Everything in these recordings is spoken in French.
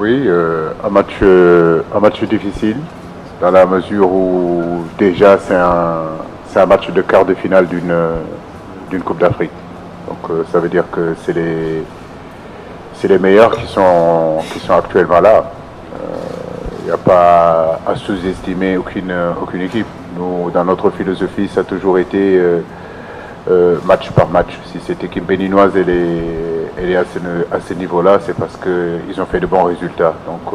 Oui, un match difficile, dans la mesure où déjà c'est un match de quart de finale d'une Coupe d'Afrique. Donc ça veut dire que c'est les meilleurs qui sont actuellement là. Il n'y a pas à sous-estimer aucune équipe. Nous, dans notre philosophie, ça a toujours été match par match. Si cette équipe béninoise elle est à ce niveau-là, c'est parce qu'ils ont fait de bons résultats. Donc,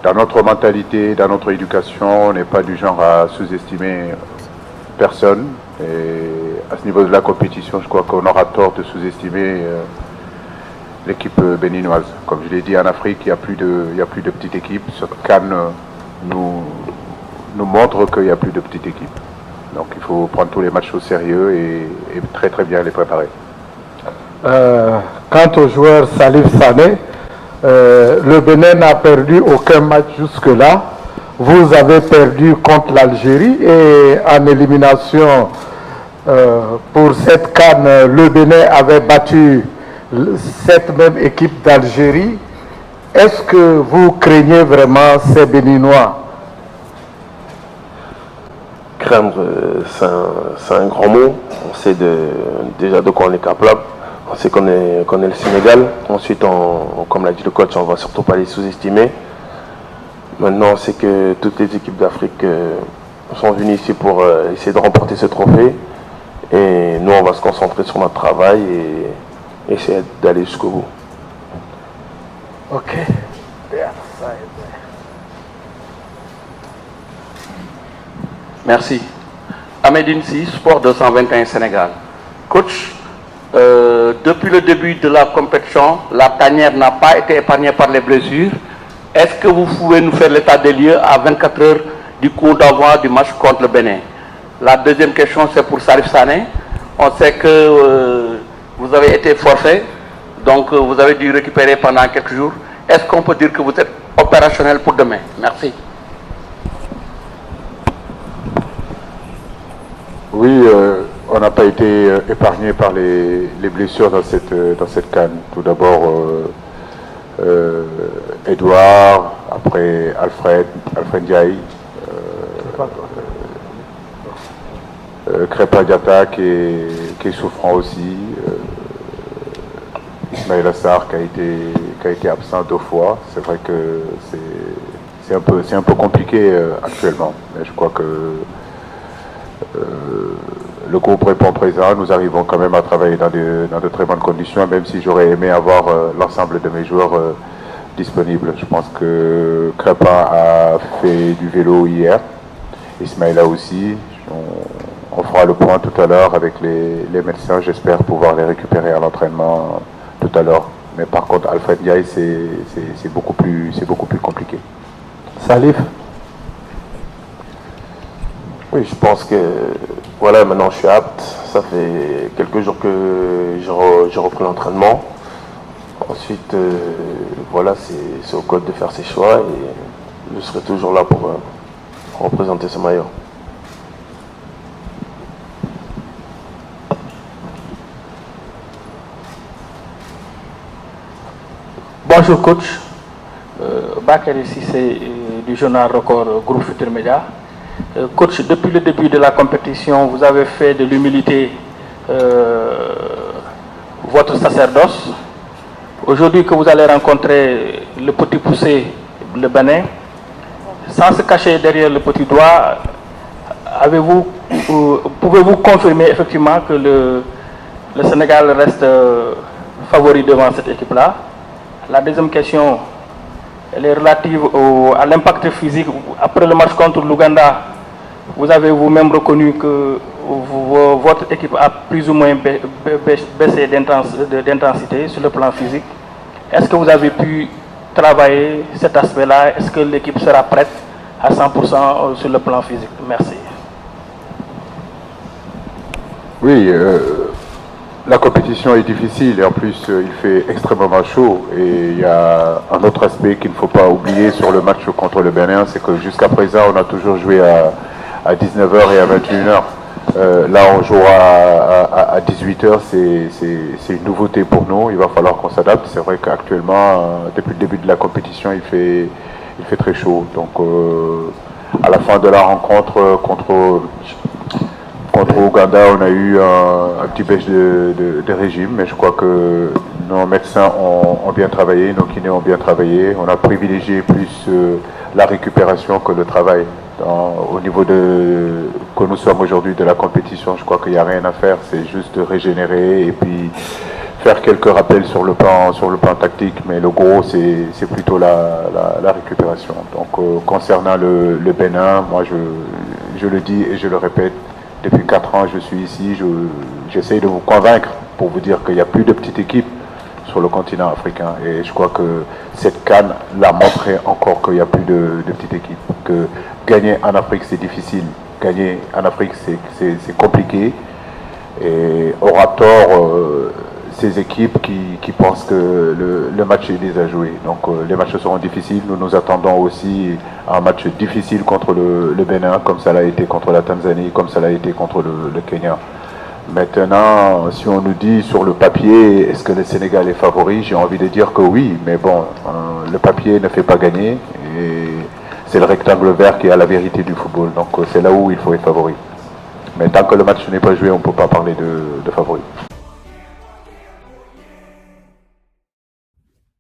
dans notre mentalité, dans notre éducation, on n'est pas du genre à sous-estimer personne. Et à ce niveau de la compétition, je crois qu'on aura tort de sous-estimer l'équipe béninoise. Comme je l'ai dit, en Afrique, il n'y a plus de petites équipes. Cette CAN nous montre qu'il n'y a plus de petites équipes. Donc il faut prendre tous les matchs au sérieux et très très bien les préparer. Quant au joueur Salif Sané, le Bénin n'a perdu aucun match jusque-là. Vous avez perdu contre l'Algérie et en élimination pour cette CAN, le Bénin avait battu cette même équipe d'Algérie. Est-ce que vous craignez vraiment ces Béninois? Craindre, c'est un grand mot. On sait déjà de quoi on est capable. On sait qu'on est le Sénégal. Ensuite, comme l'a dit le coach, on ne va surtout pas les sous-estimer. Maintenant, on sait que toutes les équipes d'Afrique sont venues ici pour essayer de remporter ce trophée. Et nous, on va se concentrer sur notre travail et essayer d'aller jusqu'au bout. Ok. Merci. Ahmedine Si, Sport 221 Sénégal. Coach, depuis le début de la compétition, la tanière n'a pas été épargnée par les blessures. Est-ce que vous pouvez nous faire l'état des lieux à 24 heures du coup d'envoi du match contre le Bénin? La deuxième question, c'est pour Salif Sané. On sait que vous avez été forfait, donc vous avez dû récupérer pendant quelques jours. Est-ce qu'on peut dire que vous êtes opérationnel pour demain? Merci. Oui, on n'a pas été épargné par les blessures dans cette CAN. Tout d'abord, Edouard, après Alfred Ndiaye, Crépin Diatta qui est souffrant aussi, Ismaël Assar qui a été absent 2 fois. C'est vrai que c'est un peu compliqué actuellement, mais je crois que le groupe répond présent. Nous arrivons quand même à travailler dans de très bonnes conditions, même si j'aurais aimé avoir l'ensemble de mes joueurs disponibles. Je pense que Crépin a fait du vélo hier, Ismaïla aussi. On fera le point tout à l'heure avec les médecins. J'espère pouvoir les récupérer à l'entraînement tout à l'heure. Mais par contre, Alfred Ndiaye, c'est beaucoup plus compliqué. Salif? Oui, je pense que voilà, maintenant je suis apte. Ça fait quelques jours que j'ai repris l'entraînement. Ensuite, voilà, c'est au coach de faire ses choix et je serai toujours là pour représenter ce maillot. Bonjour coach, Bakary Cissé du journal Record Groupe Futur Média. Coach, depuis le début de la compétition, vous avez fait de l'humilité votre sacerdoce. Aujourd'hui que vous allez rencontrer le petit poussé, le Bénin, sans se cacher derrière le petit doigt, pouvez-vous confirmer effectivement que le Sénégal reste favori devant cette équipe-là? La deuxième question, elle est relative à l'impact physique. Après le match contre l'Ouganda, vous avez vous-même reconnu que votre équipe a plus ou moins baissé d'intensité sur le plan physique. Est-ce que vous avez pu travailler cet aspect-là? Est-ce que l'équipe sera prête à 100% sur le plan physique? Merci. Oui, la compétition est difficile et en plus il fait extrêmement chaud. Et il y a un autre aspect qu'il ne faut pas oublier sur le match contre le Bénin, c'est que jusqu'à présent on a toujours joué à 19h et à 21h. Là, on joue à 18h, c'est une nouveauté pour nous. Il va falloir qu'on s'adapte. C'est vrai qu'actuellement, depuis le début de la compétition, il fait très chaud. Donc, à la fin de la rencontre contre Ouganda, on a eu un petit baisse de régime, mais je crois que nos médecins ont bien travaillé, nos kinés ont bien travaillé. On a privilégié plus la récupération que le travail. Au niveau que nous sommes aujourd'hui de la compétition, je crois qu'il n'y a rien à faire, c'est juste de régénérer et puis faire quelques rappels sur le plan tactique, mais le gros c'est plutôt la récupération. Donc concernant le Bénin, moi je le dis et je le répète, depuis 4 ans je suis ici, j'essaye de vous convaincre pour vous dire qu'il n'y a plus de petites équipes sur le continent africain, et je crois que cette CAN l'a montré encore qu'il n'y a plus de petites équipes, que gagner en Afrique c'est difficile, gagner en Afrique c'est compliqué, et aura tort ces équipes qui pensent que le match est déjà joué. Donc les matchs seront difficiles, nous attendons aussi un match difficile contre le Bénin, comme ça l'a été contre la Tanzanie, comme ça l'a été contre le Kenya. Maintenant, si on nous dit sur le papier, est-ce que le Sénégal est favori, j'ai envie de dire que oui, mais bon, le papier ne fait pas gagner, et c'est le rectangle vert qui a la vérité du football, donc c'est là où il faut être favori. Mais tant que le match n'est pas joué, on ne peut pas parler de favori.